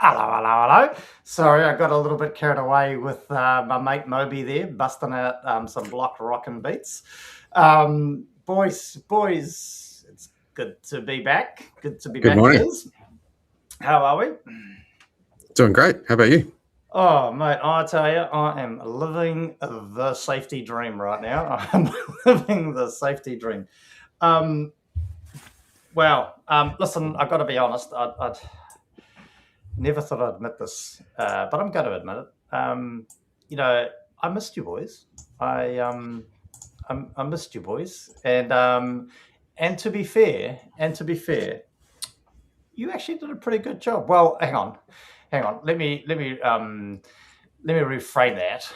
Hello. Sorry, I got a little bit carried away with my mate Moby there, busting out some block rockin' beats. Boys, it's good to be back. Good to be Good back, morning. Des. How are we? Doing great. How about you? Oh, mate, I tell you, I am living the safety dream right now. I'm living the safety dream. Listen, I've got to be honest. I'd never thought I'd admit this, but I'm going to admit it. I missed you boys. I missed you boys, and to be fair, you actually did a pretty good job. Well, hang on. Let me reframe that.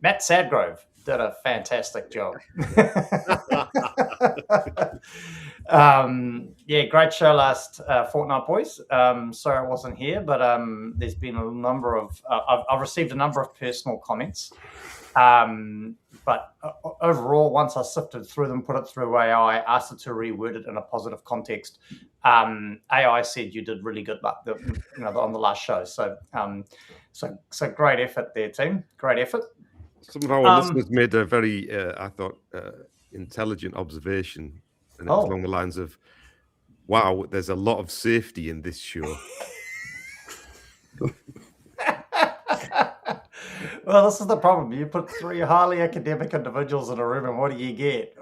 Matt Sadgrove did a fantastic job. Great show last fortnight, boys. Sorry I wasn't here, but there's been a number of I've received a number of personal comments. But overall, once I sifted through them, put it through AI, asked it to reword it in a positive context, AI said you did really good on the last show. So great effort there, team. Great effort. Some of our listeners made a very, I thought, intelligent observation, and it was along the lines of, "Wow, there's a lot of safety in this show." Well, this is the problem. You put three highly academic individuals in a room, and what do you get?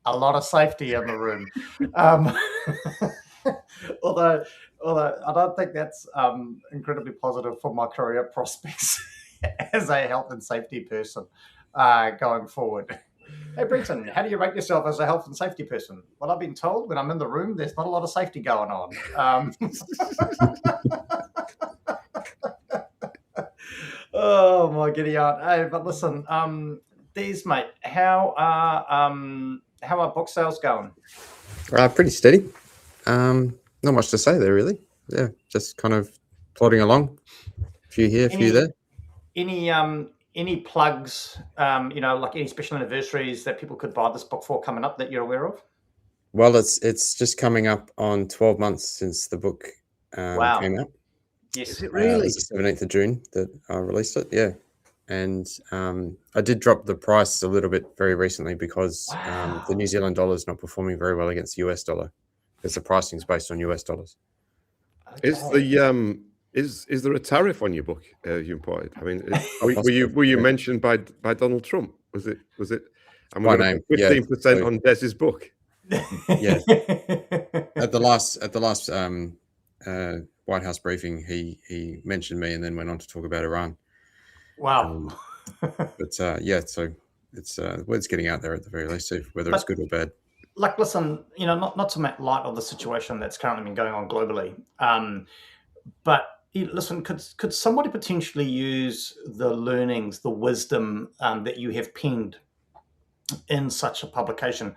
A lot of safety in the room. Although I don't think that's incredibly positive for my career prospects as a health and safety person going forward. Hey, Brenton, how do you rate yourself as a health and safety person? Well, I've been told when I'm in the room, there's not a lot of safety going on. Oh, my giddy aunt. Hey, but listen, Des, mate, how are book sales going? Pretty steady. Not much to say there, really. Yeah, just kind of plodding along. A few here, a few there. Any plugs, like any special anniversaries that people could buy this book for coming up that you're aware of? Well, it's just coming up on 12 months since the book came out. Yes, is it really? It was the 17th of June that I released it, yeah. And I did drop the price a little bit very recently because the New Zealand dollar is not performing very well against the US dollar because the pricing is based on US dollars. Okay. Is there a tariff on your book you imported? I mean, were you mentioned by Donald Trump? Was it? And we're going to 15% on Des's book. Yeah. At the last White House briefing, he mentioned me and then went on to talk about Iran. Wow. So it's word's getting out there at the very least, whether it's good or bad. Like, listen, not to make light of the situation that's currently been going on globally, but listen, could somebody potentially use the learnings, the wisdom that you have penned in such a publication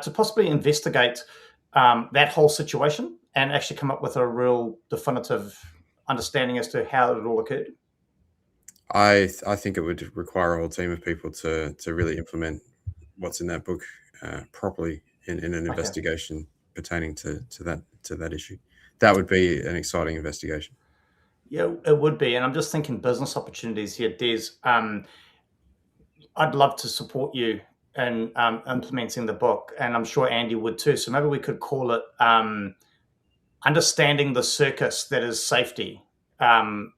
to possibly investigate that whole situation and actually come up with a real definitive understanding as to how it all occurred? I think it would require a whole team of people to really implement what's in that book properly in an investigation pertaining to that issue. That would be an exciting investigation. Yeah, it would be. And I'm just thinking business opportunities here, Des. I'd love to support you in implementing the book, and I'm sure Andy would too. So maybe we could call it Understanding the Circus That Is Safety. And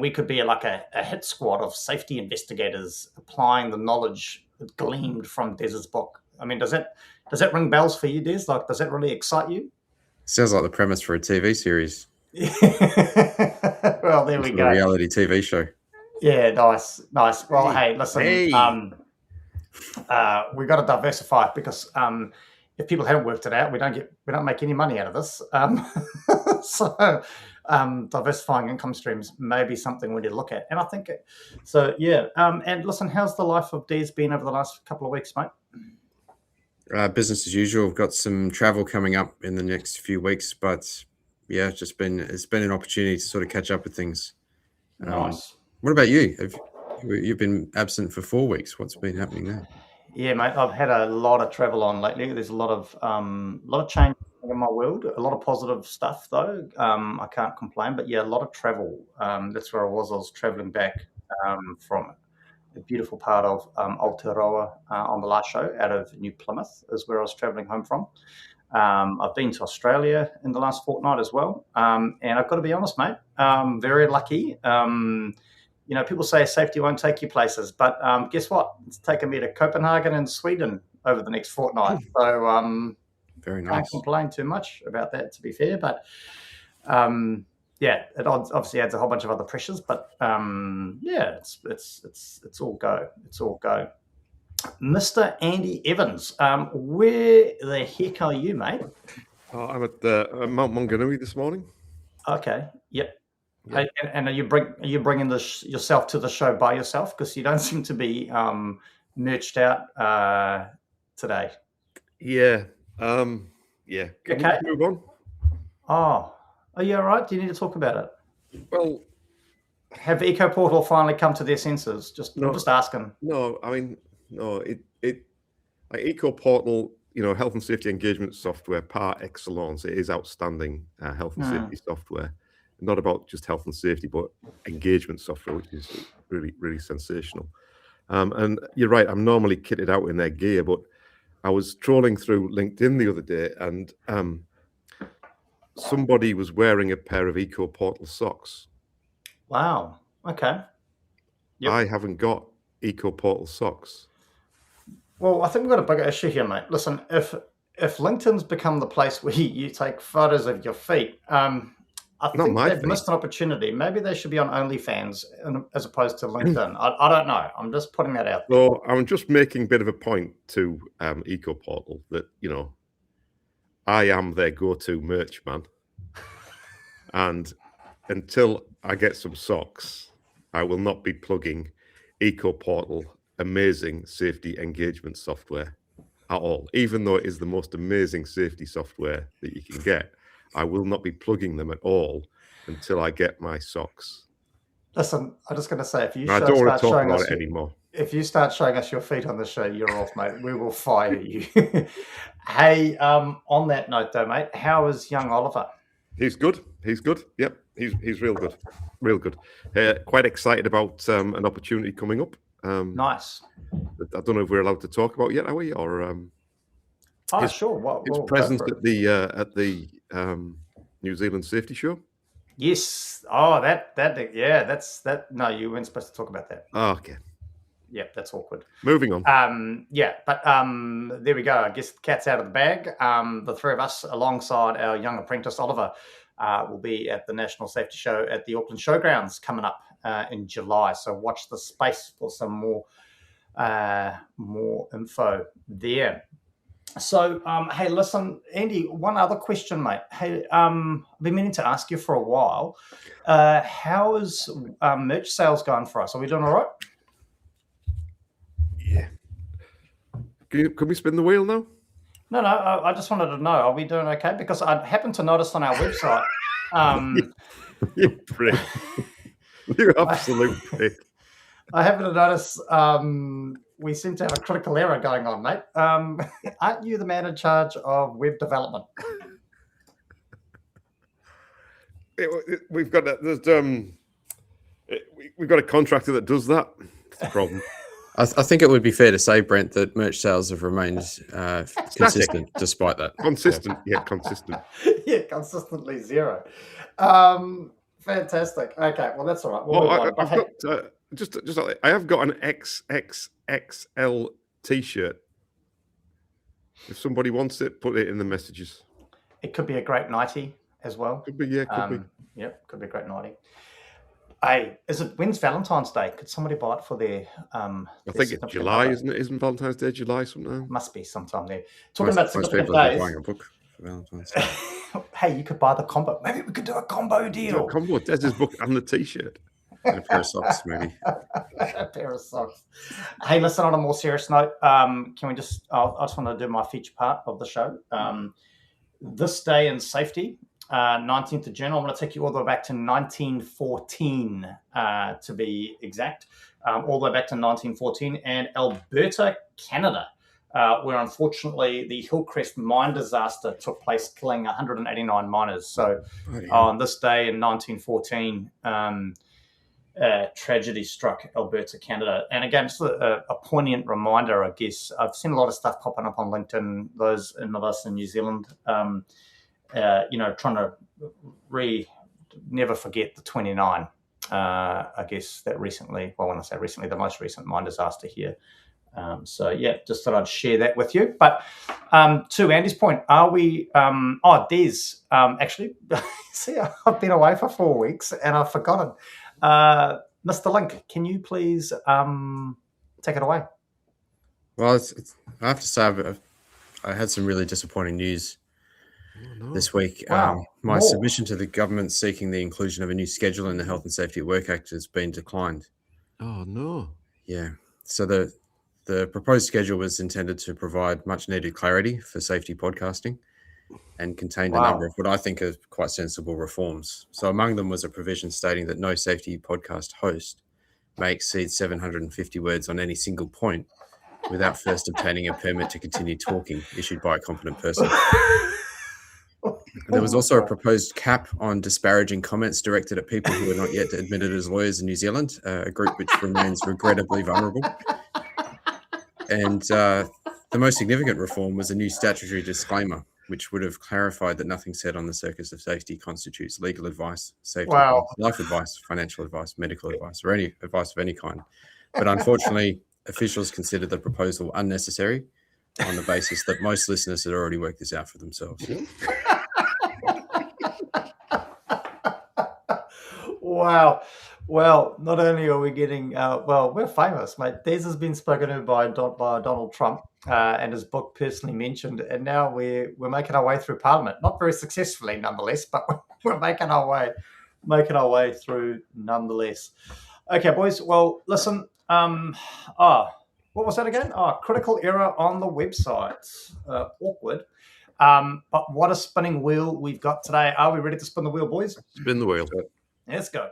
we could be like a hit squad of safety investigators applying the knowledge that gleaned from Des's book. I mean, does that ring bells for you, Des? Like, does that really excite you? Sounds like the premise for a TV series. Well, there we go. A reality TV show. Yeah, nice. Well, hey, listen, we got to diversify because if people haven't worked it out, we don't make any money out of this. So diversifying income streams may be something we need to look at. And I think so. Yeah. And listen, how's the life of Des been over the last couple of weeks, mate? Business as usual. We've got some travel coming up in the next few weeks, but yeah, it's been an opportunity to sort of catch up with things. Nice. What about you? You've been absent for 4 weeks. What's been happening there? Yeah, mate, I've had a lot of travel on lately. There's a lot of change in my world. A lot of positive stuff, though. I can't complain. But yeah, a lot of travel. That's where I was. I was traveling back from a beautiful part of Aotearoa on the last show, out of New Plymouth is where I was traveling home from. I've been to Australia in the last fortnight as well. And I've got to be honest, mate, very lucky. People say safety won't take you places, but guess what? It's taken me to Copenhagen and Sweden over the next fortnight. So very nice. Can't complain too much about that, to be fair. But it obviously adds a whole bunch of other pressures. But it's all go. It's all go. Mr. Andy Evans, where the heck are you, mate? I'm at Mount Maunganui this morning. Okay. Yep. Yeah. And are you bringing yourself to the show by yourself? Because you don't seem to be merched out today. Yeah. Can okay. we move on? Oh, are you all right? Do you need to talk about it? Well, have EcoPortal finally come to their senses? I'm just asking. No, I mean, no. It like EcoPortal, health and safety engagement software par excellence. It is outstanding health and safety software. Not about just health and safety, but engagement software, which is really, really sensational. And you're right, I'm normally kitted out in their gear, but I was trolling through LinkedIn the other day, and somebody was wearing a pair of EcoPortal socks. Wow. Okay. Yep. I haven't got EcoPortal socks. Well, I think we've got a bigger issue here, mate. Listen, if LinkedIn's become the place where you take photos of your feet, I think they've missed an opportunity. Maybe they should be on OnlyFans as opposed to LinkedIn. I don't know. I'm just putting that out there. So I'm just making a bit of a point to EcoPortal that, I am their go-to merch man. And until I get some socks, I will not be plugging EcoPortal amazing safety engagement software at all. Even though it is the most amazing safety software that you can get, I will not be plugging them at all until I get my socks. Listen, I'm just going to say, if you start showing us anymore. If you start showing us your feet on the show, you're off, mate. We will fire you. Hey, on that note, though, mate, how is young Oliver? He's good. Yep, he's real good, real good. Quite excited about an opportunity coming up. Nice. I don't know if we're allowed to talk about yet, are we? Or sure. His presence at the New Zealand Safety Show. Yes. Oh, that's. No, you weren't supposed to talk about that. Oh, okay. Yep, that's awkward. Moving on. But there we go. I guess the cat's out of the bag. The three of us, alongside our young apprentice Oliver, will be at the National Safety Show at the Auckland Showgrounds coming up in July. So watch the space for some more info there. So, hey, listen, Andy, one other question, mate. Hey, I've been meaning to ask you for a while. How is merch sales going for us? Are we doing all right? Yeah. Can we spin the wheel now? No, I just wanted to know, are we doing okay? Because I happened to notice on our website. You're prick. You're absolute prick. I happen to notice we seem to have a critical error going on, mate. Aren't you the man in charge of web development? We've got a contractor that does that. That's the problem. I think it would be fair to say, Brent, that merch sales have remained consistent despite that. Consistent. Yeah, consistently zero. Fantastic. Okay, well that's all right. I have got an XXXL T-shirt. If somebody wants it, put it in the messages. It could be a great nightie as well. Could be, yeah, could be. Yep, could be a great nightie. Hey, when's Valentine's Day? Could somebody buy it for their? I think it's July, isn't it? Isn't Valentine's Day July sometime? Must be sometime there. Talking about significant days. Buying a book for Valentine's Day. Hey, you could buy the combo. Maybe we could do a combo deal. Combo, Des's book and the T-shirt. And a pair of socks, maybe. A pair of socks. Hey, listen, on a more serious note, can we just, I just want to do my feature part of the show. This day in safety, 19th of June, I'm going to take you all the way back to 1914, to be exact. All the way back to 1914, and Alberta, Canada where unfortunately the Hillcrest mine disaster took place, killing 189 miners. So on this day in 1914, tragedy struck Alberta, Canada. And again, just a poignant reminder, I guess. I've seen a lot of stuff popping up on LinkedIn, those of us in New Zealand, trying to never forget the 29. I guess that recently, well, when I say recently, the most recent mine disaster here. Just thought I'd share that with you. But to Andy's point, are we? Des, actually, see, I've been away for 4 weeks and I've forgotten. Mr. Link, can you please take it away? Well, I have to say, I had some really disappointing news this week. Wow. My submission to the government seeking the inclusion of a new schedule in the Health and Safety at Work Act has been declined. Oh, no. Yeah. So the proposed schedule was intended to provide much needed clarity for safety podcasting and contained a number of what I think are quite sensible reforms. So among them was a provision stating that no safety podcast host may exceed 750 words on any single point without first obtaining a permit to continue talking issued by a competent person. There was also a proposed cap on disparaging comments directed at people who are not yet admitted as lawyers in New Zealand, a group which remains regrettably vulnerable. And the most significant reform was a new statutory disclaimer, which would have clarified that nothing said on the Circus of Safety constitutes legal advice, safety advice, life advice, financial advice, medical advice, or any advice of any kind. But unfortunately, officials considered the proposal unnecessary on the basis that most listeners had already worked this out for themselves. Wow. Well, not only are we getting, we're famous, mate. Des has been spoken to by Donald Trump and his book personally mentioned, and now we're making our way through Parliament. Not very successfully, nonetheless, but we're making our way through nonetheless. Okay, boys. Well, listen. What was that again? Critical error on the website. Awkward. But what a spinning wheel we've got today. Are we ready to spin the wheel, boys? Spin the wheel. Let's go.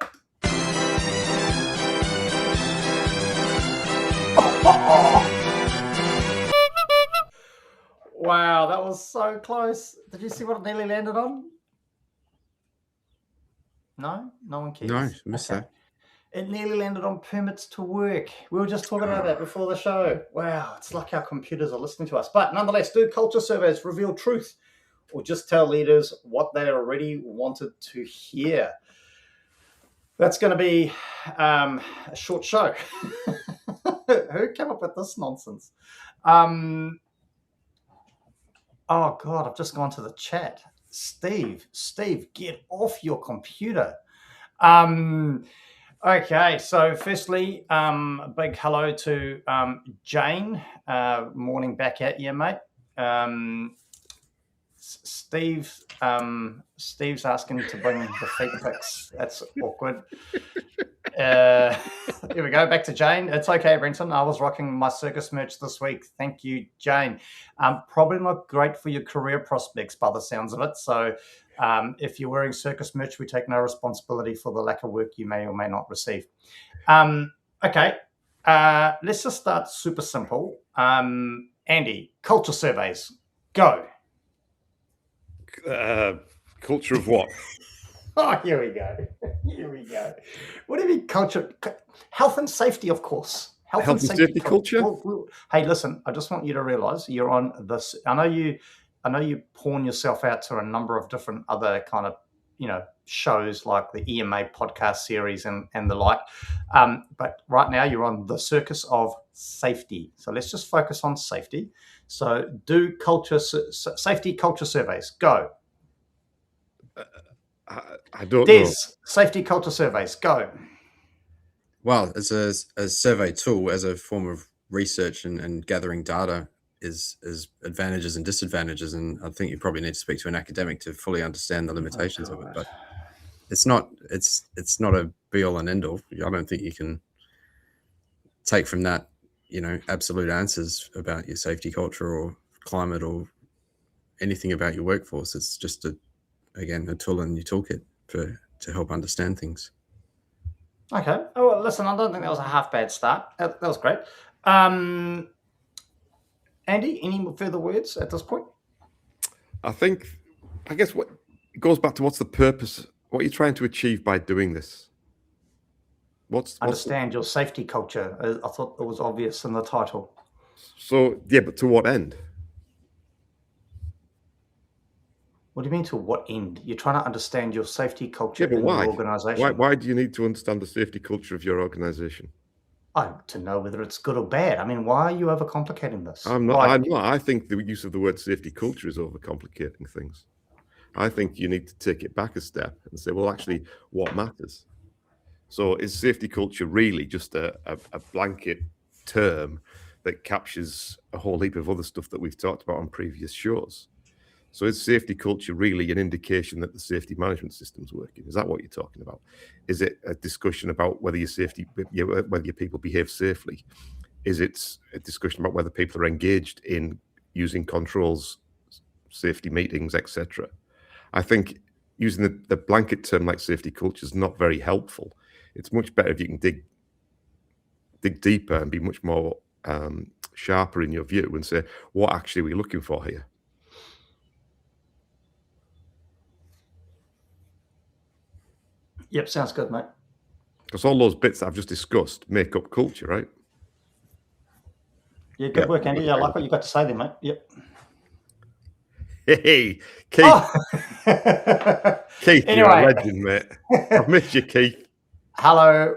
Wow, that was so close. Did you see what it nearly landed on? No? No one cares? No, missed that. It nearly landed on permits to work. We were just talking about that before the show. Wow, it's like our computers are listening to us. But nonetheless, do culture surveys reveal truth or just tell leaders what they already wanted to hear? That's going to be a short show. Who came up with this nonsense? Oh, God, I've just gone to the chat. Steve, get off your computer. Okay, so firstly, big hello to Jane. Morning back at you, mate. Steve's asking to bring the feet pics. That's awkward. Here we go. Back to Jane. It's okay, Brenton. I was rocking my circus merch this week. Thank you, Jane. Probably not great for your career prospects by the sounds of it. So if you're wearing circus merch, we take no responsibility for the lack of work you may or may not receive. Okay. Let's just start super simple. Andy, culture surveys. Go. Culture of what? Oh, here we go. What do you mean culture? Health and safety, of course. Health and safety culture? Hey, listen, I just want you to realize you're on this. I know you pawn yourself out to a number of different other kind of, shows like the EMA podcast series and the like. But right now you're on the Circus of Safety. So let's just focus on safety. So do safety culture surveys. Go. I don't know. Safety culture surveys. Go. Well, as a survey tool, as a form of research and gathering data is advantages and disadvantages. And I think you probably need to speak to an academic to fully understand the limitations of it. But it's not a be all and end all. I don't think you can take from that, absolute answers about your safety culture or climate or anything about your workforce. It's just a tool in your toolkit to help understand things. Okay. Oh, well, listen, I don't think that was a half bad start. That was great. Andy, any further words at this point? I guess what it goes back to what's the purpose? What are you trying to achieve by doing this? Understand your safety culture. I thought it was obvious in the title. So, yeah, but to what end? What do you mean to what end? You're trying to understand your safety culture in your organization. Why do you need to understand the safety culture of your organization? To know whether it's good or bad. I mean, why are you overcomplicating this? I'm not. I think the use of the word safety culture is overcomplicating things. I think you need to take it back a step and say, well, actually, what matters? So is safety culture really just a blanket term that captures a whole heap of other stuff that we've talked about on previous shows? So is safety culture really an indication that the safety management system's working? Is that what you're talking about? Is it a discussion about whether whether your people behave safely? Is it a discussion about whether people are engaged in using controls, safety meetings, etc.? I think using the blanket term like safety culture is not very helpful. It's much better if you can dig deeper and be much more sharper in your view and say, what actually are we looking for here? Yep, sounds good, mate. Because all those bits that I've just discussed make up culture, right? Yeah, good work, Andy. I like what you got to say there, mate. Yep. Hey, Keith. Oh. Keith, anyway. You're a legend, mate. I've missed you, Keith. Hello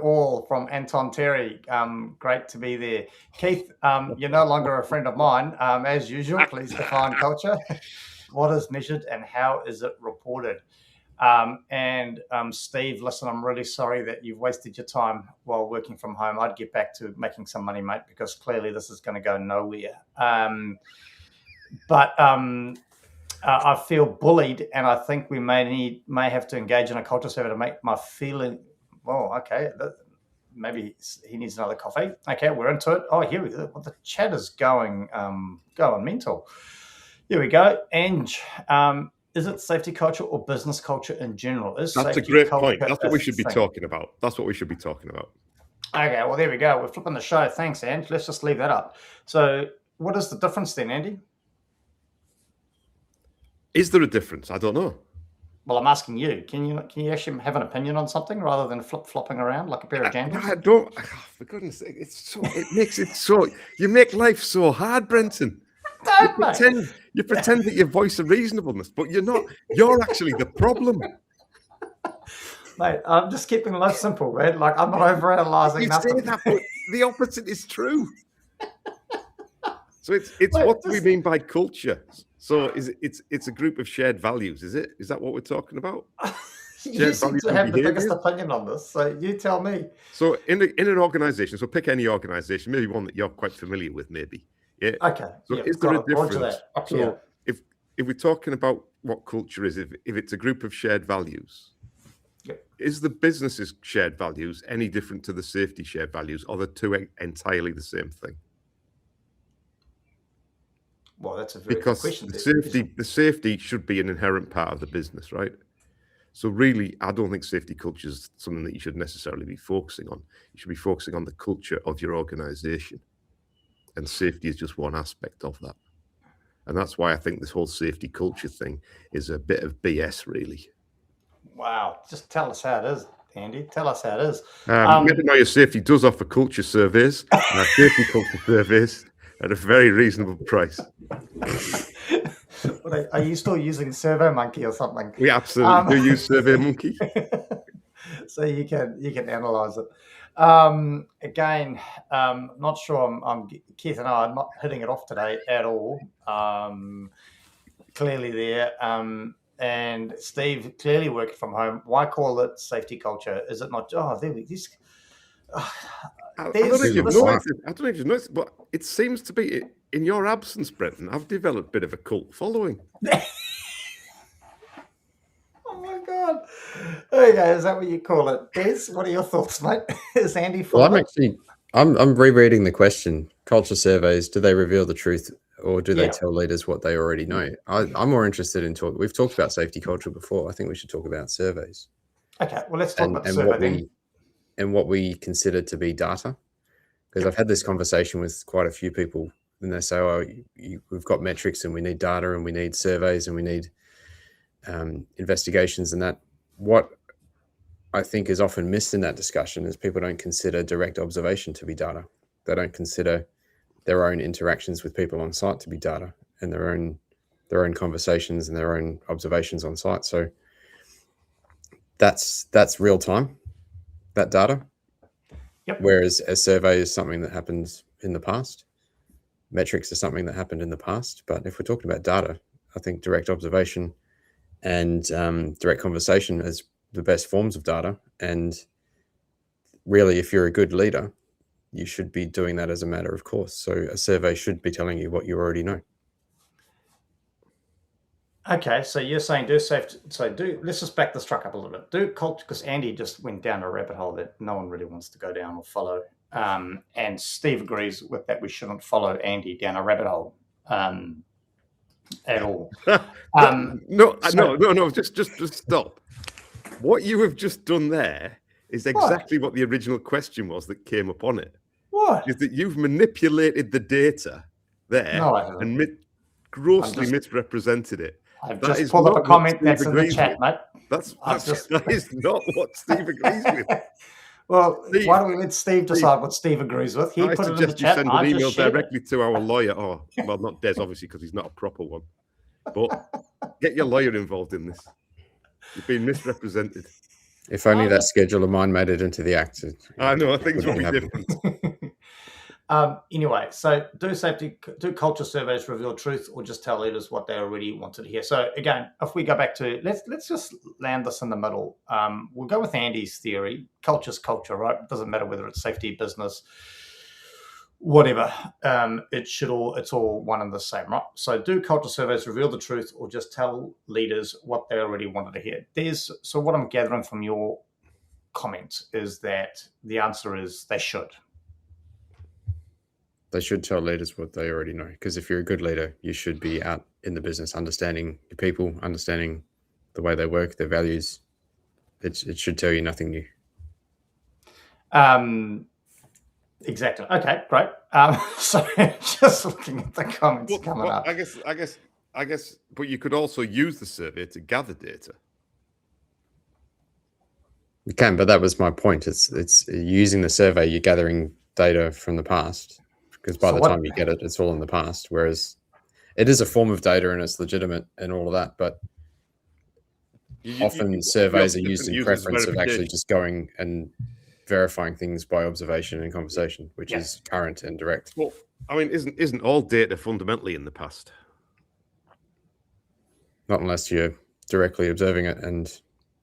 all from Anton Terry. Great to be there. Keith, you're no longer a friend of mine. As usual, please define culture. What is measured and how is it reported? Steve, listen, I'm really sorry that you've wasted your time while working from home. I'd get back to making some money, mate, because clearly this is going to go nowhere. I feel bullied, and I think we may have to engage in a culture survey to make my feeling. Oh, okay. Maybe he needs another coffee. Okay, we're into it. Oh, here we go. Well, the chat is going mental. Here we go. Ange, is it safety culture or business culture in general? That's a great point. That's what we should be talking about. Okay, well, there we go. We're flipping the show. Thanks, Ange. Let's just leave that up. So what is the difference then, Andy? Is there a difference? I don't know. Well, I'm asking you. Can you actually have an opinion on something rather than flopping around like a pair of jandals? I don't. Oh, for goodness sake, it makes it so. You make life so hard, Brenton. You pretend that your voice of reasonableness, but you're not. You're actually the problem. Mate, I'm just keeping life simple, man. Like, I'm not overanalyzing nothing. You say that, but the opposite is true. So it's what do we mean by culture? So it's a group of shared values, is it? Is that what we're talking about? You seem to have the biggest opinion on this, so you tell me. So in an organization, so pick any organization, maybe one that you're quite familiar with, maybe. Yeah. Okay. So is there a difference? So if we're talking about what culture is, if it's a group of shared values, is the business's shared values any different to the safety shared values, or the two entirely the same thing? Well, that's a very good question. The safety should be an inherent part of the business, right? So really, I don't think safety culture is something that you should necessarily be focusing on. You should be focusing on the culture of your organization. And safety is just one aspect of that. And that's why I think this whole safety culture thing is a bit of BS, really. Wow. Just tell us how it is, Andy. Tell us how it is. Maybe now your safety does offer culture surveys, safety culture surveys at a very reasonable price. Are you still using SurveyMonkey or something? We absolutely do use SurveyMonkey. So you can analyze it. Again, not sure. Keith and I are not hitting it off today at all. Clearly there. And Steve clearly working from home. Why call it safety culture? Is it not? Oh, there we this. I don't know if you've noticed, but it seems to be in your absence, Brenton. I've developed a bit of a cult following. Oh my God! Okay, is that what you call it, Des? What are your thoughts, mate? Is Andy full? Well, I'm rereading the question. Culture surveys, do they reveal the truth, or do they tell leaders what they already know? I'm more interested in talking. We've talked about safety culture before. I think we should talk about surveys. Okay, well, let's talk about the survey and what we consider to be data, because I've had this conversation with quite a few people then they say, "Oh, we've got metrics and we need data and we need surveys and we need investigations," and that. What I think is often missed in that discussion is people don't consider direct observation to be data. They don't consider their own interactions with people on site to be data, and their own conversations and their own observations on site. So that's real time, that data. Yep. Whereas a survey is something that happens in the past. Metrics is something that happened in the past. But if we're talking about data, I think direct observation and direct conversation is the best forms of data. And really, if you're a good leader, you should be doing that as a matter of course. So a survey should be telling you what you already know. Okay, so you're saying let's just back this truck up a little bit. Do culture, because Andy just went down a rabbit hole that no one really wants to go down or follow. And Steve agrees with that. We shouldn't follow Andy down a rabbit hole at all. No, just stop. What you have just done there is exactly what the original question was that came up on it. What? Is that you've manipulated the data there and grossly misrepresented it. I've just pulled up a comment that's in the chat, mate. That is not what Steve agrees with. Well, Steve, why don't we let Steve decide what Steve agrees with? He put it in the chat. Send an email directly to our lawyer. Oh, well, not Des, obviously, because he's not a proper one. But get your lawyer involved in this. You've been misrepresented. If only that schedule of mine made it into the act. I know, things will be different. Anyway, so do culture surveys reveal truth or just tell leaders what they already wanted to hear? So again, if we go back to, let's just land this in the middle. We'll go with Andy's theory. Culture's culture, right? It doesn't matter whether it's safety, business, whatever. It's all one and the same, right? So do culture surveys reveal the truth or just tell leaders what they already wanted to hear? So what I'm gathering from your comments is that the answer is they should. They should tell leaders what they already know. Because if you're a good leader, you should be out in the business, understanding your people, understanding the way they work, their values. It should tell you nothing new. Exactly. Okay, great. So just looking at the comments coming up. I guess, but you could also use the survey to gather data. You can, but that was my point. It's using the survey, you're gathering data from the past. Because by the time you get it, it's all in the past. Whereas it is a form of data and it's legitimate and all of that. But often surveys are used in preference of actually just going and verifying things by observation and conversation, which is current and direct. Well, I mean, isn't all data fundamentally in the past? Not unless you're directly observing it.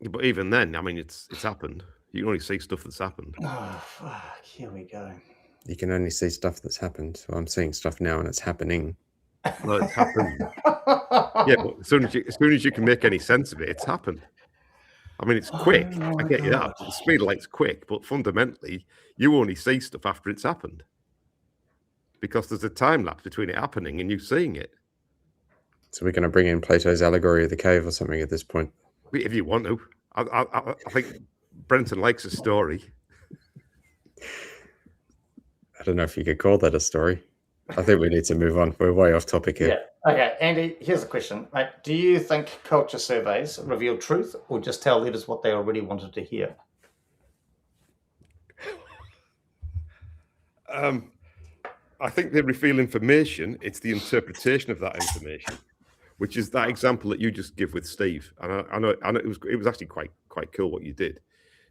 But even then, I mean, it's happened. You can only see stuff that's happened. Oh, fuck. Here we go. You can only see stuff that's happened. Well, I'm seeing stuff now and it's happening. Well, it's happened. Yeah, but as soon as you can make any sense of it, it's happened. I mean, it's quick. I get you that. The speed of light's quick, but fundamentally, you only see stuff after it's happened. Because there's a time lapse between it happening and you seeing it. So we're going to bring in Plato's allegory of the cave or something at this point. If you want to. I think Brenton likes a story. I don't know if you could call that a story. I think we need to move on. We're way off topic here. Yeah. Okay, Andy, here's a question. Mate, do you think culture surveys reveal truth or just tell leaders what they already wanted to hear? I think they reveal information. It's the interpretation of that information, which is that example that you just give with Steve. And I know it was actually quite cool what you did,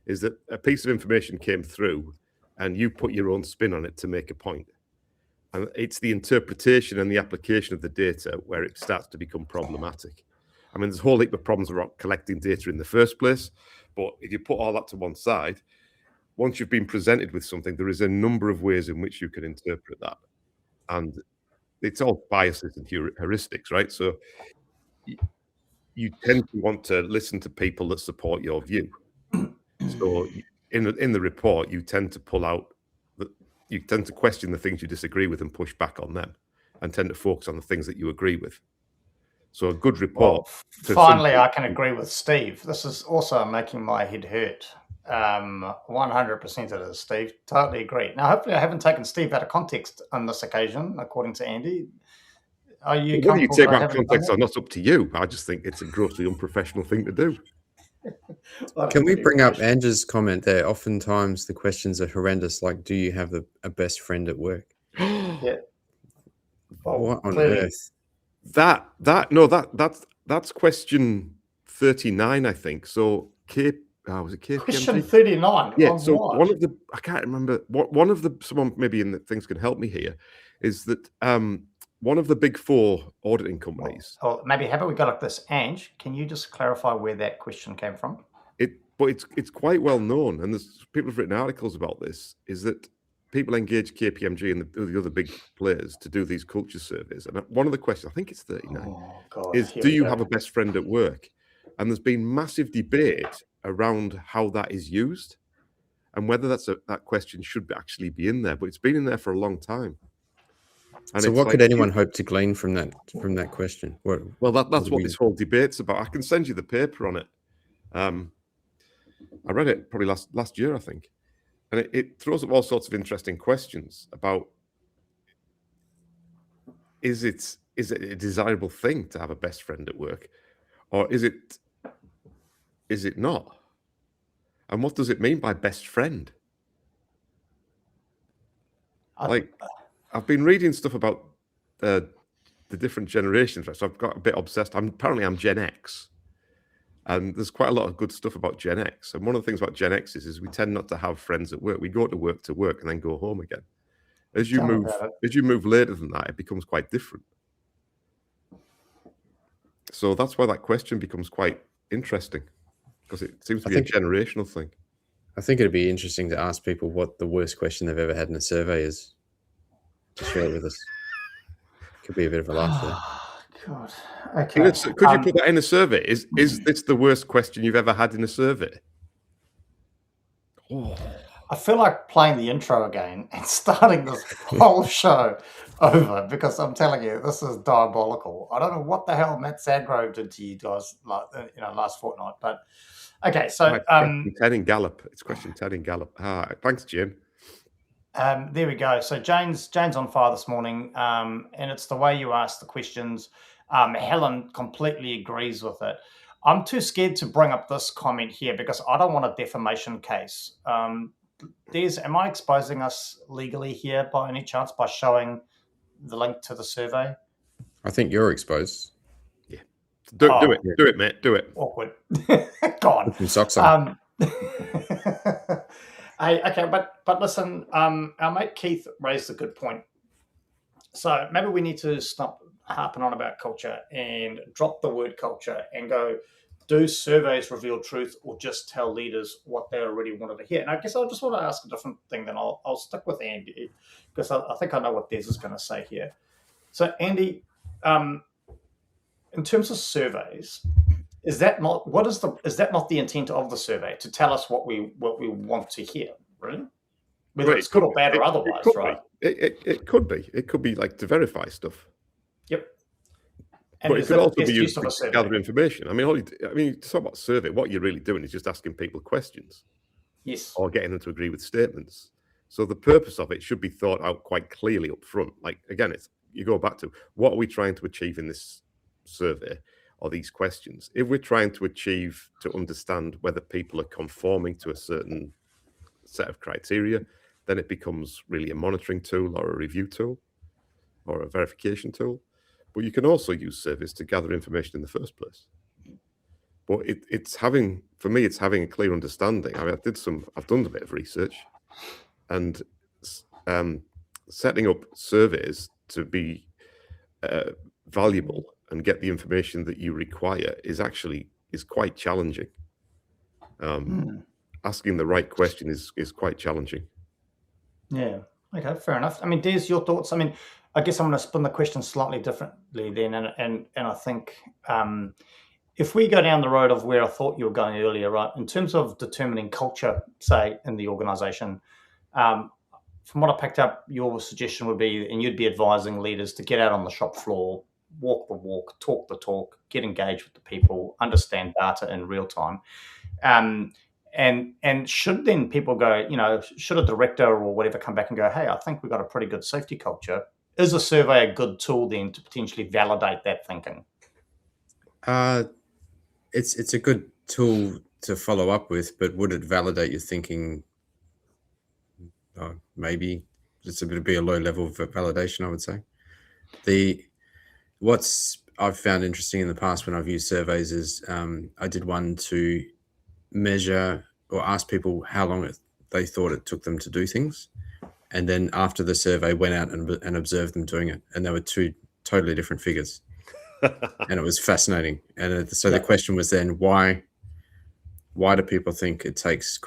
is that a piece of information came through and you put your own spin on it to make a point. And it's the interpretation and the application of the data where it starts to become problematic. I mean, there's a whole heap of problems about collecting data in the first place, but if you put all that to one side, once you've been presented with something, there is a number of ways in which you can interpret that. And it's all biases and heuristics, right? So you tend to want to listen to people that support your view. So in the report, you tend to question the things you disagree with and push back on them, and tend to focus on the things that you agree with. So a good report. Well, finally, I can agree with Steve. This is also making my head hurt. 100% it is, Steve. Totally agree. Now, hopefully I haven't taken Steve out of context on this occasion, according to Andy. Are you Whether you take that out context or not, up to you. I just think it's a grossly unprofessional thing to do. Can we bring up Andrew's comment there? Oftentimes the questions are horrendous, like, do you have a best friend at work? Yeah. Well, what on clearly. earth? That's question 39, I think. So was it KPMG? Question 39. Yeah. So one of the, I can't remember one of the, someone maybe in the things can help me here, is that one of the big four auditing companies. Well, maybe how about we go like this, Ange? Can you just clarify where that question came from? But it's quite well known, and there's people have written articles about this. Is that people engage KPMG and the other big players to do these culture surveys, and one of the questions, I think it's 39, is do you have a best friend at work? And there's been massive debate around how that is used, and whether that question should actually be in there. But it's been in there for a long time. And so what could anyone hope to glean from that question? That's what this whole debate's about. I can send you the paper on it. I read it probably last year, I think. And it throws up all sorts of interesting questions about, is it a desirable thing to have a best friend at work? Or is it not? And what does it mean by best friend? I've been reading stuff about the different generations, so I've got a bit obsessed. Apparently I'm Gen X, and there's quite a lot of good stuff about Gen X. And one of the things about Gen X is we tend not to have friends at work. We go to work and then go home again. As you move later than that, it becomes quite different. So that's why that question becomes quite interesting, because it seems to be a generational thing. I think it'd be interesting to ask people what the worst question they've ever had in a survey is. To share it with us. Could be a bit of a laugh there. God. Okay. Could you put that in a survey? Is this the worst question you've ever had in a survey? Oh. I feel like playing the intro again and starting this whole show over, because I'm telling you, this is diabolical. I don't know what the hell Matt Sadgrove did to you guys last fortnight, but okay. So question 10 in Gallup. It's question 10 in Gallup. Thanks, Jim. There we go. So Jane's on fire this morning, and it's the way you ask the questions. Helen completely agrees with it. I'm too scared to bring up this comment here because I don't want a defamation case. Des, am I exposing us legally here by any chance by showing the link to the survey? I think you're exposed. Yeah. Do it, mate. Do it. Awkward. God. Put some socks on. Okay, but listen, our mate Keith raised a good point. So maybe we need to stop harping on about culture and drop the word culture and go, do surveys reveal truth or just tell leaders what they already wanted to hear? And I guess I just want to ask a different thing, then I'll stick with Andy, because I think I know what Des is going to say here. So Andy, in terms of surveys, is that not the intent of the survey, to tell us what we want to hear, really? Whether it's good or bad or otherwise, right? It could be. It could be like to verify stuff. Yep. And but it could also be used to gather information. I mean, to talk about survey, what you're really doing is just asking people questions. Yes. Or getting them to agree with statements. So the purpose of it should be thought out quite clearly up front. Like, again, you go back to, what are we trying to achieve in this survey or these questions? If we're trying to understand whether people are conforming to a certain set of criteria, then it becomes really a monitoring tool or a review tool or a verification tool. But you can also use surveys to gather information in the first place. But it's having a clear understanding. I mean, I've done a bit of research, and setting up surveys to be valuable and get the information that you require is quite challenging. Asking the right question is quite challenging. Yeah. Okay, fair enough. I mean, Des, your thoughts? I mean, I guess I'm going to spin the question slightly differently then, and I think if we go down the road of where I thought you were going earlier, right, in terms of determining culture, say, in the organisation, from what I picked up, your suggestion would be, and you'd be advising leaders to get out on the shop floor, walk the walk, talk the talk, get engaged with the people, understand data in real time. And should then people go, should a director or whatever come back and go, hey, I think we've got a pretty good safety culture? Is a survey a good tool then to potentially validate that thinking? It's a good tool to follow up with, but would it validate your thinking? Maybe it's a be a low level of validation, I would say. What's I've found interesting in the past when I've used surveys is I did one to measure or ask people how long they thought it took them to do things, and then after the survey went out and observed them doing it, and there were two totally different figures. And it was fascinating. And so the question was then, why do people think it takes,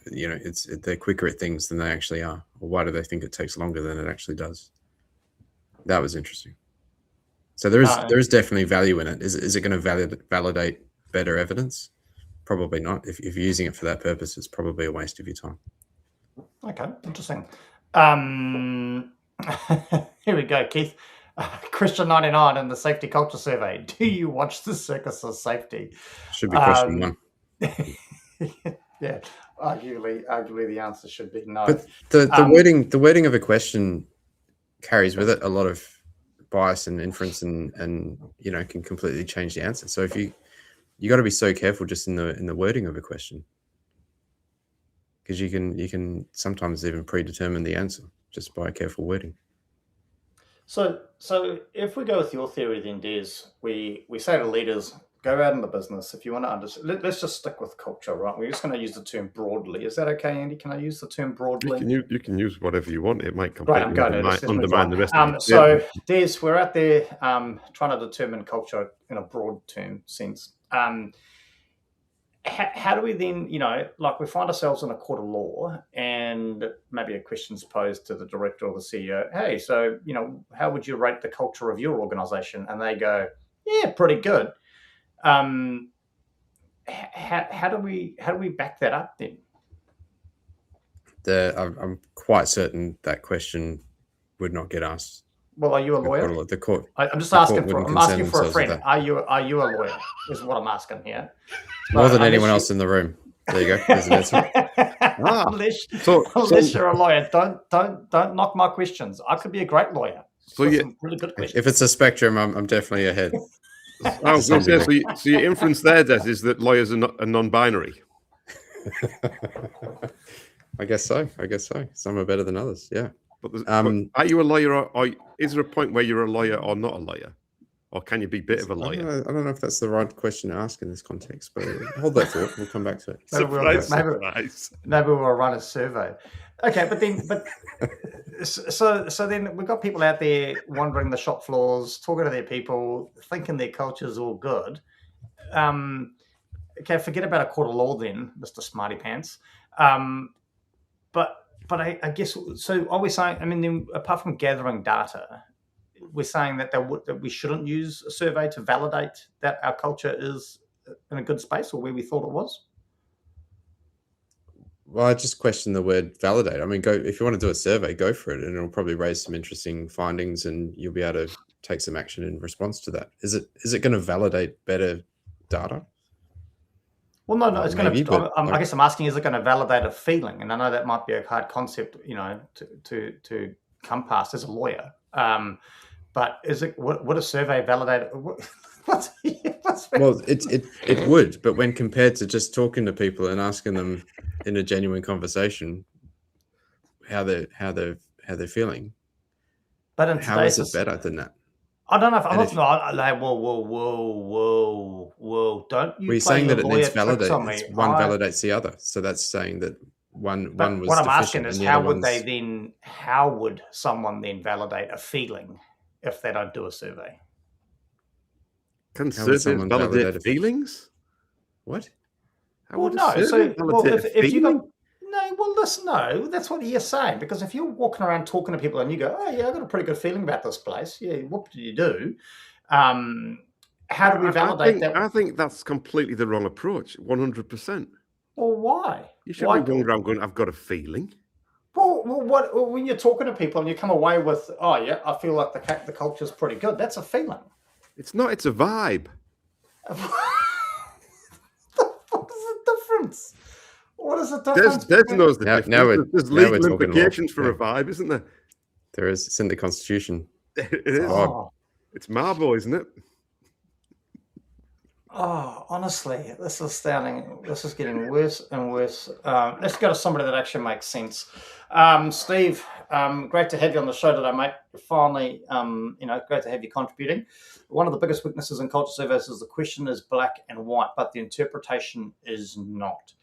they're quicker at things than they actually are? Or why do they think it takes longer than it actually does? That was interesting. So there is definitely value in it. Is it going to validate better evidence? Probably not. If you're using it for that purpose, it's probably a waste of your time. Okay, interesting. Here we go, Keith. Question 99 in the safety culture survey. Do you watch the Circus of Safety? Should be question 1. Yeah, arguably the answer should be no. But the wording of a question carries with it a lot of bias and inference, and can completely change the answer. So if you got to be so careful just in the wording of a question, because you can sometimes even predetermine the answer just by careful wording. So if we go with your theory, then Des, we say to leaders, go out in the business. If you want to understand, let's just stick with culture, right? We're just going to use the term broadly. Is that okay, Andy? Can I use the term broadly? You can use whatever you want. It might completely undermine the rest of it. So, Des, we're out there trying to determine culture in a broad term sense. How do we then, we find ourselves in a court of law, and maybe a question's posed to the director or the CEO, hey, so, how would you rate the culture of your organization? And they go, yeah, pretty good. How do we back that up then? I'm quite certain that question would not get asked. Well, are you a lawyer? The court. I'm just asking for a friend. Are you a lawyer? Is what I'm asking here. More than anyone else in the room. There you go. There's an answer. Unless you're a lawyer, don't knock my questions. I could be a great lawyer. So some really good questions. If it's a spectrum, I'm definitely ahead. So your inference there, Des, is that lawyers are not non-binary. I guess so. Some are better than others. Yeah. But are you a lawyer, or is there a point where you're a lawyer or not a lawyer? Or can you be a bit of a lawyer? I don't know if that's the right question to ask in this context, but hold that thought. We'll come back to it. Maybe we'll run a survey. Okay, so then we've got people out there wandering the shop floors, talking to their people, thinking their culture's all good. Okay, forget about a court of law then, Mr. Smarty Pants. But I guess, so are we saying, then apart from gathering data, we're saying that we shouldn't use a survey to validate that our culture is in a good space or where we thought it was? Well, I just question the word validate. Go if you want to do a survey, go for it, and it'll probably raise some interesting findings, and you'll be able to take some action in response to that. Is it going to validate better data? Well, no, it's going to. I guess I'm asking: is it going to validate a feeling? And I know that might be a hard concept, to come past as a lawyer. But is it? Would a survey validate? Well, it would, but when compared to just talking to people and asking them in a genuine conversation how they're feeling, but in how is it better than that? I don't know if I'm not like whoa! Don't you? We're saying that it needs validated. One validates the other, so that's saying that one was. What I'm asking is, how would someone then validate a feeling if they don't do a survey? Can surveys validate feelings? What? If you got that's what you're saying. Because if you're walking around talking to people and you go, "Oh yeah, I got a pretty good feeling about this place," yeah, what did you do? How do we validate that? I think that's completely the wrong approach. 100%. Well, why? You shouldn't be wondering, going, "I've got a feeling." Well, when you're talking to people and you come away with, "Oh yeah, I feel like the culture's pretty good," that's a feeling. It's not. It's a vibe. What does it difference? What is the difference? Des knows the difference. There's legal implications for a vibe, isn't there? There is. It's in the Constitution. It is. Oh. It's Marbo, isn't it? Oh, honestly, this is astounding. This is getting worse and worse. Let's go to somebody that actually makes sense. Steve, great to have you on the show today, mate. Finally, great to have you contributing. One of the biggest weaknesses in culture surveys is the question is black and white, but the interpretation is not.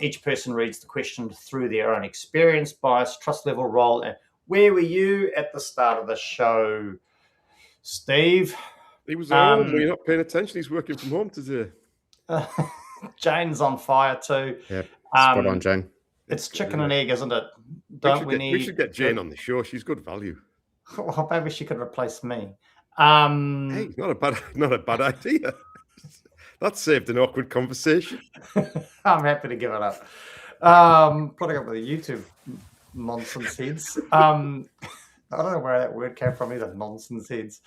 Each person reads the question through their own experience, bias, trust level, role, and where were you at the start of the show, Steve? He was home. Were you not paying attention? He's working from home today. Jane's on fire too. Yeah, spot on, Jane. It's chicken and egg, isn't it? We should get Jane on the show. She's good value. Well, maybe she could replace me. Hey, not a bad idea. That saved an awkward conversation. I'm happy to give it up. Putting up with the YouTube nonsense heads. I don't know where that word came from either, nonsense heads.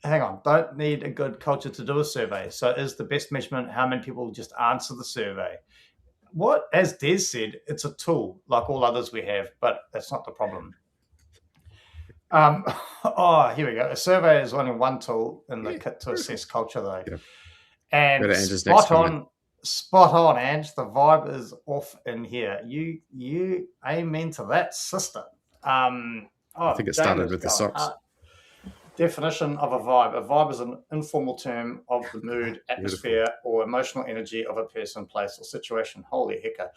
Hang on, don't need a good culture to do a survey. So is the best measurement how many people just answer the survey? What, as Des said, it's a tool like all others we have, but that's not the problem. Here we go. A survey is only one tool in the kit to assess culture, though. Yeah. And spot on, Ange. The vibe is off in here. You amen to that, sister. I think it started with the socks. Definition of a vibe. A vibe is an informal term of the mood, atmosphere, or emotional energy of a person, place, or situation. Holy hecker.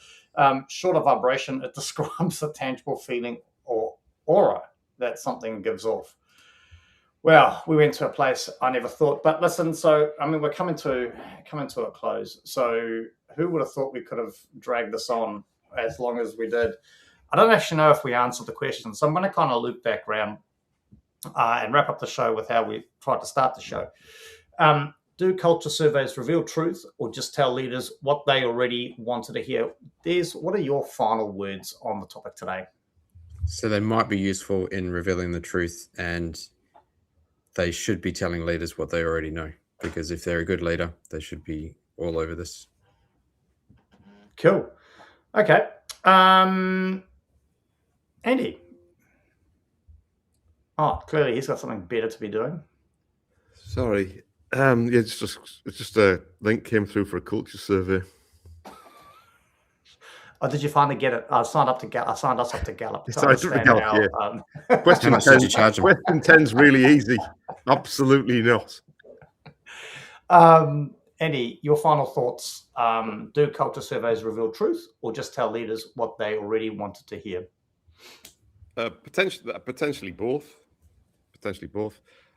Short of vibration, it describes a tangible feeling or aura that something gives off. Well, we went to a place I never thought. But listen, so, I mean, we're coming to a close. So who would have thought we could have dragged this on as long as we did? I don't actually know if we answered the question. So I'm going to kind of loop back around and wrap up the show with how we tried to start the show. Do culture surveys reveal truth or just tell leaders what they already wanted to hear? Des, what are your final words on the topic today? So they might be useful in revealing the truth, and they should be telling leaders what they already know, because if they're a good leader, they should be all over this. Cool. Okay. Andy. Oh, clearly he's got something better to be doing. Sorry. It's just a link came through for a culture survey. Oh, did you finally get it? I signed us up to Gallup. Question 10's really easy. Absolutely not. Andy, your final thoughts. Do culture surveys reveal truth or just tell leaders what they already wanted to hear? Potentially both.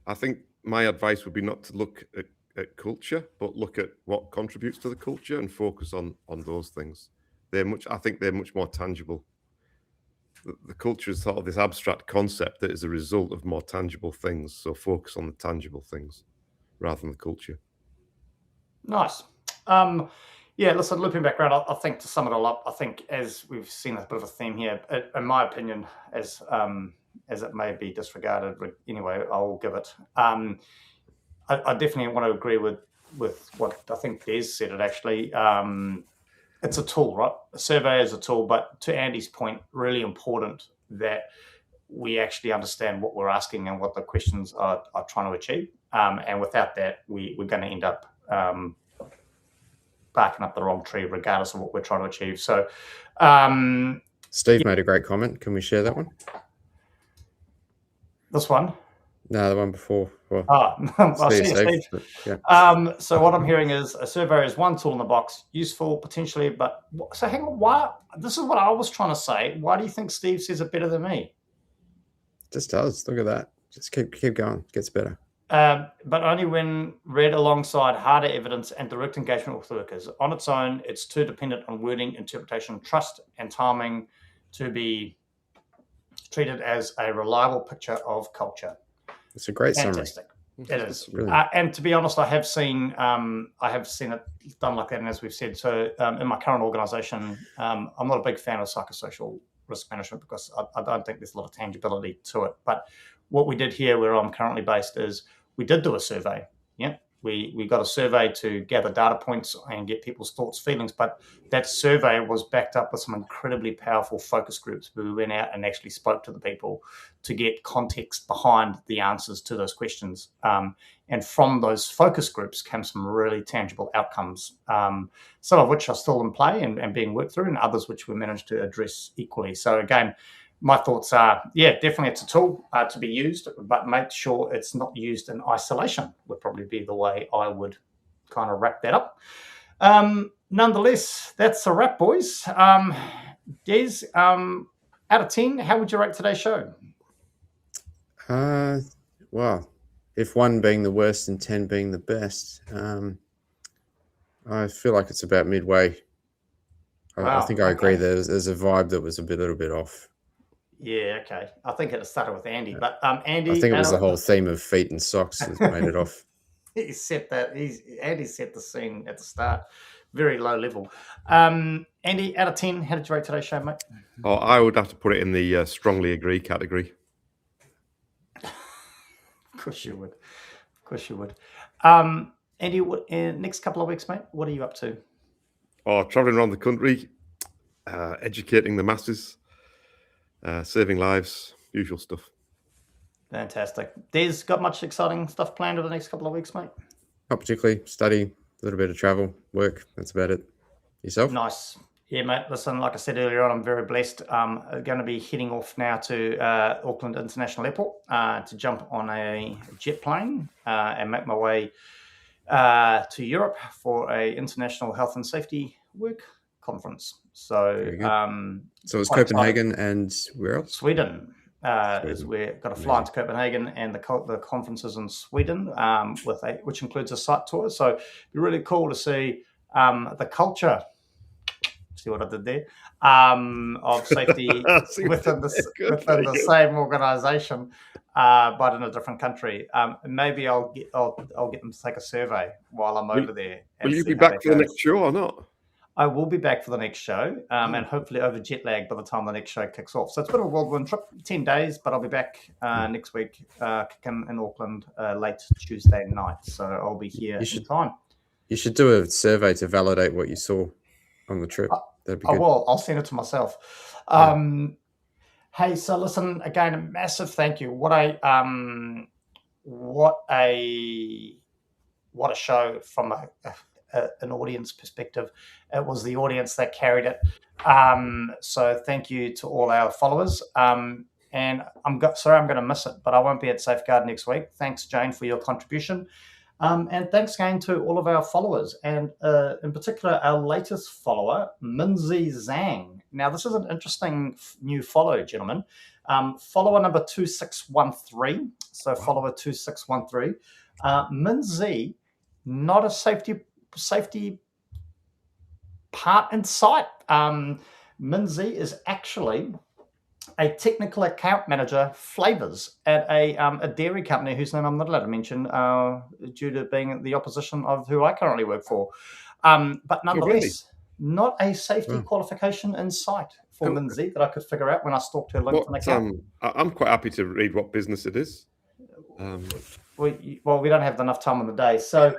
I think my advice would be not to look at culture, but look at what contributes to the culture and focus on those things. I think they're much more tangible. The culture is sort of this abstract concept that is a result of more tangible things. So focus on the tangible things rather than the culture. Nice. Listen, looping back around, I think to sum it all up, I think as we've seen a bit of a theme here, in my opinion, as it may be disregarded, anyway, I'll give it. I definitely want to agree with what I think Des said. It actually, it's a tool, right? A survey is a tool, but to Andy's point, really important that we actually understand what we're asking and what the questions are trying to achieve. And without that, we're going to end up barking up the wrong tree, regardless of what we're trying to achieve. So, Steve made a great comment. Can we share that one? This one? No, the one before. Well, Steve. Yeah. So what I'm hearing is a survey is one tool in the box, useful potentially, but so hang on. Why? This is what I was trying to say. Why do you think Steve says it better than me? Just does. Look at that. Just keep going. It gets better. But only when read alongside harder evidence and direct engagement with workers. On its own, it's too dependent on wording, interpretation, trust, and timing to be treated as a reliable picture of culture. It's a great Fantastic. Summary. It is. And to be honest, I have seen it done like that. And as we've said, so in my current organisation, I'm not a big fan of psychosocial risk management because I don't think there's a lot of tangibility to it. But what we did here, where I'm currently based, is we did do a survey. Yeah, we got a survey to gather data points and get people's thoughts, feelings, but that survey was backed up with some incredibly powerful focus groups where we went out and actually spoke to the people to get context behind the answers to those questions. And from those focus groups came some really tangible outcomes, some of which are still in play and being worked through, and others which we managed to address equally. So again, my thoughts are, definitely it's a tool to be used, but make sure it's not used in isolation would probably be the way I would kind of wrap that up. Nonetheless, that's a wrap, boys. Des, out of 10, how would you rate today's show? Well, if 1 being the worst and 10 being the best, I feel like it's about midway. I think I agree. There's a vibe that was a little bit off. Yeah, okay. I think it started with Andy, but Andy. I think it was the whole theme of feet and socks that made it off. Andy set the scene at the start, very low level. Andy, out of 10, how did you rate today's show, mate? Oh, I would have to put it in the strongly agree category. Of course you would. Andy, next couple of weeks, mate, what are you up to? Oh, traveling around the country, educating the masses. Saving lives, usual stuff. Fantastic. Des, got much exciting stuff planned over the next couple of weeks, mate? Not particularly. Study, a little bit of travel, work. That's about it. Yourself? Nice. Yeah, mate. Listen, like I said earlier on, I'm very blessed. I'm going to be heading off now to Auckland International Airport to jump on a jet plane and make my way to Europe for a international health and safety work conference. So it's Copenhagen and where else? Sweden. Is we've got to fly into Copenhagen, and the conference is in Sweden, which includes a site tour. So it'd be really cool to see the culture. See what I did there? Of safety within the same organisation, but in a different country. Maybe I'll get them to take a survey while I'm over there. Will you be back for the next show or not? I will be back for the next show, and hopefully over jet lag by the time the next show kicks off. So it's been a whirlwind trip, 10 days, but I'll be back next week in Auckland late Tuesday night. So I'll be here in time. You should do a survey to validate what you saw on the trip. That'd be good. I'll send it to myself. Hey, so listen, again, a massive thank you. What a show from an audience perspective. It was the audience that carried it. So thank you to all our followers. And sorry, I'm going to miss it, but I won't be at Safeguard next week. Thanks, Jane, for your contribution. And thanks again to all of our followers, and in particular, our latest follower, Minzy Zhang. Now, this is an interesting new follow, gentlemen. Follower number 2613. So follower 2613. Minzy, not a safety part in sight. Minzy is actually a technical account manager, flavors, at a dairy company whose name I'm not allowed to mention due to being the opposition of who I currently work for. But nonetheless, not a safety qualification in sight for Minzy that I could figure out when I stalked her LinkedIn account. I'm quite happy to read what business it is. We don't have enough time on the day. So,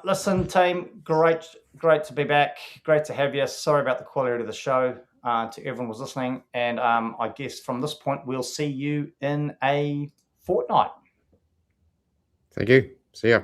listen, team, great to be back. Great to have you. Sorry about the quality of the show. To everyone who's listening, and I guess from this point we'll see you in a fortnight. Thank you. See ya.